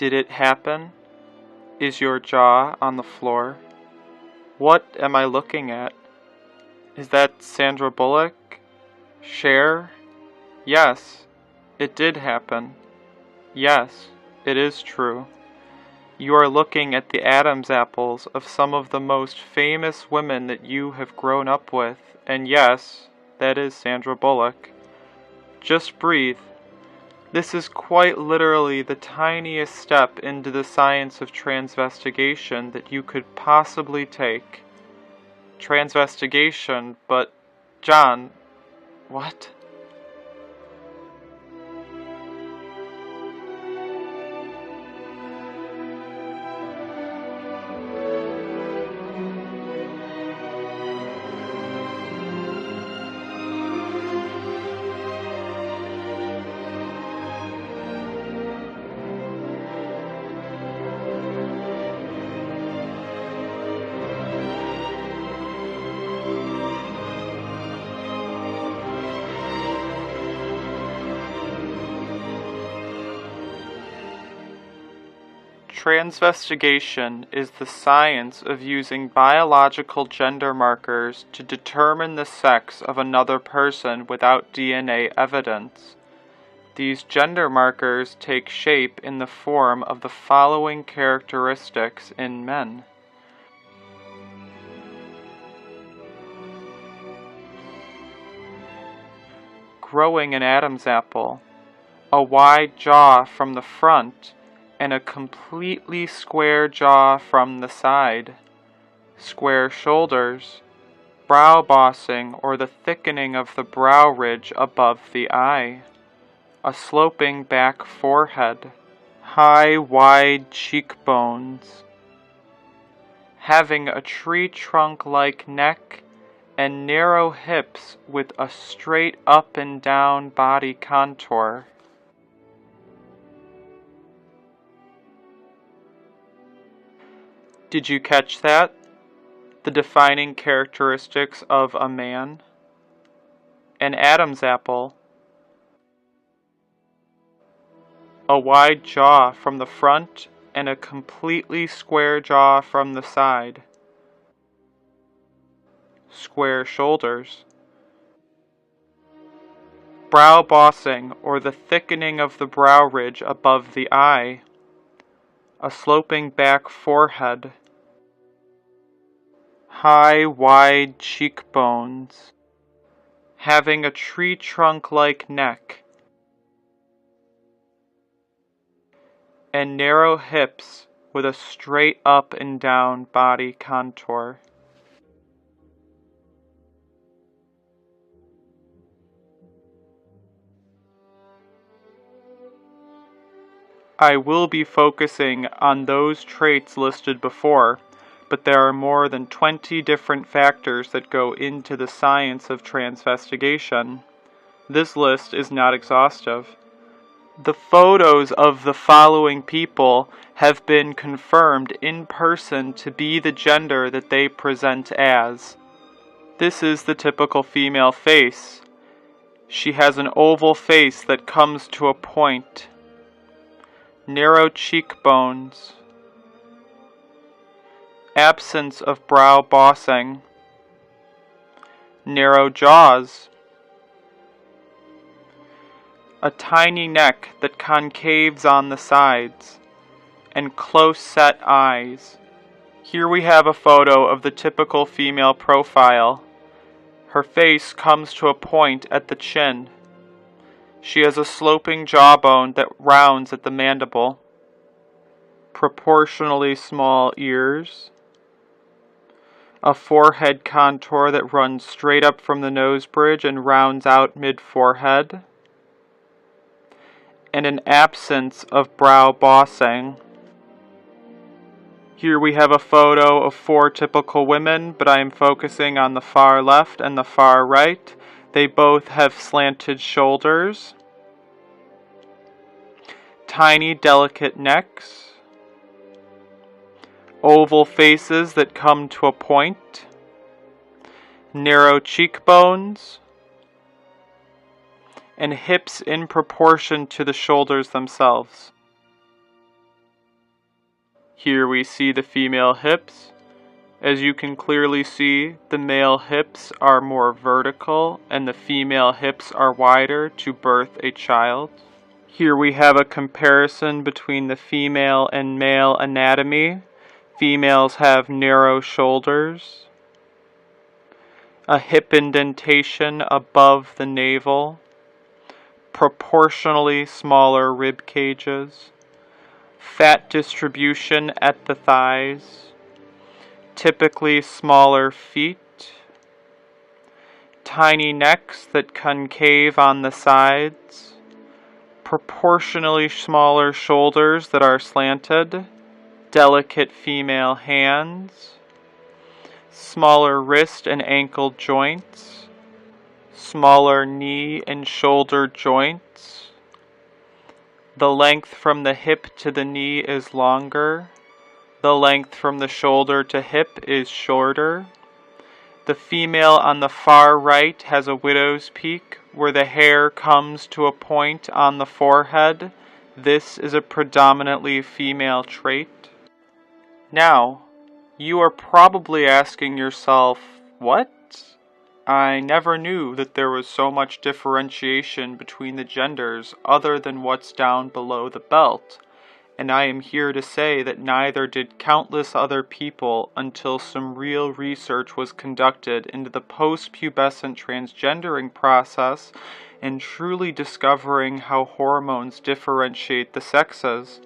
Did it happen? Is your jaw on the floor? What am I looking at? Is that Sandra Bullock? Cher? Yes, it did happen. Yes, it is true. You are looking at the Adam's apples of some of the most famous women that you have grown up with, and yes, that is Sandra Bullock. Just breathe. This is quite literally the tiniest step into the science of transvestigation that you could possibly take. Transvestigation, but Jon, what? Transvestigation is the science of using biological gender markers to determine the sex of another person without DNA evidence. These gender markers take shape in the form of the following characteristics in men. Growing an Adam's apple, a wide jaw from the front, and a completely square jaw from the side, square shoulders, brow bossing or the thickening of the brow ridge above the eye, a sloping back forehead, high wide cheekbones, having a tree trunk-like neck and narrow hips with a straight up and down body contour. Did you catch that? The defining characteristics of a man? An Adam's apple. A wide jaw from the front and a completely square jaw from the side. Square shoulders. Brow bossing or the thickening of the brow ridge above the eye. A sloping back forehead. High, wide cheekbones, having a tree trunk-like neck, and narrow hips with a straight up and down body contour. I will be focusing on those traits listed before, but there are more than 20 different factors that go into the science of transvestigation. This list is not exhaustive. The photos of the following people have been confirmed in person to be the gender that they present as. This is the typical female face. She has an oval face that comes to a point. Narrow cheekbones. Absence of brow bossing, narrow jaws, a tiny neck that concaves on the sides, and close-set eyes. Here we have a photo of the typical female profile. Her face comes to a point at the chin. She has a sloping jawbone that rounds at the mandible, proportionally small ears, a forehead contour that runs straight up from the nose bridge and rounds out mid-forehead, and an absence of brow bossing. Here we have a photo of 4 typical women, but I am focusing on the far left and the far right. They both have slanted shoulders, tiny delicate necks, oval faces that come to a point, narrow cheekbones, and hips in proportion to the shoulders themselves. Here we see the female hips. As you can clearly see, the male hips are more vertical and the female hips are wider to birth a child. Here we have a comparison between the female and male anatomy. Females have narrow shoulders, a hip indentation above the navel, proportionally smaller rib cages, fat distribution at the thighs, typically smaller feet, tiny necks that concave on the sides, proportionally smaller shoulders that are slanted, delicate female hands, smaller wrist and ankle joints, smaller knee and shoulder joints. The length from the hip to the knee is longer. The length from the shoulder to hip is shorter. The female on the far right has a widow's peak where the hair comes to a point on the forehead. This is a predominantly female trait. Now, you are probably asking yourself, what? I never knew that there was so much differentiation between the genders other than what's down below the belt. And I am here to say that neither did countless other people until some real research was conducted into the post-pubescent transgendering process and truly discovering how hormones differentiate the sexes.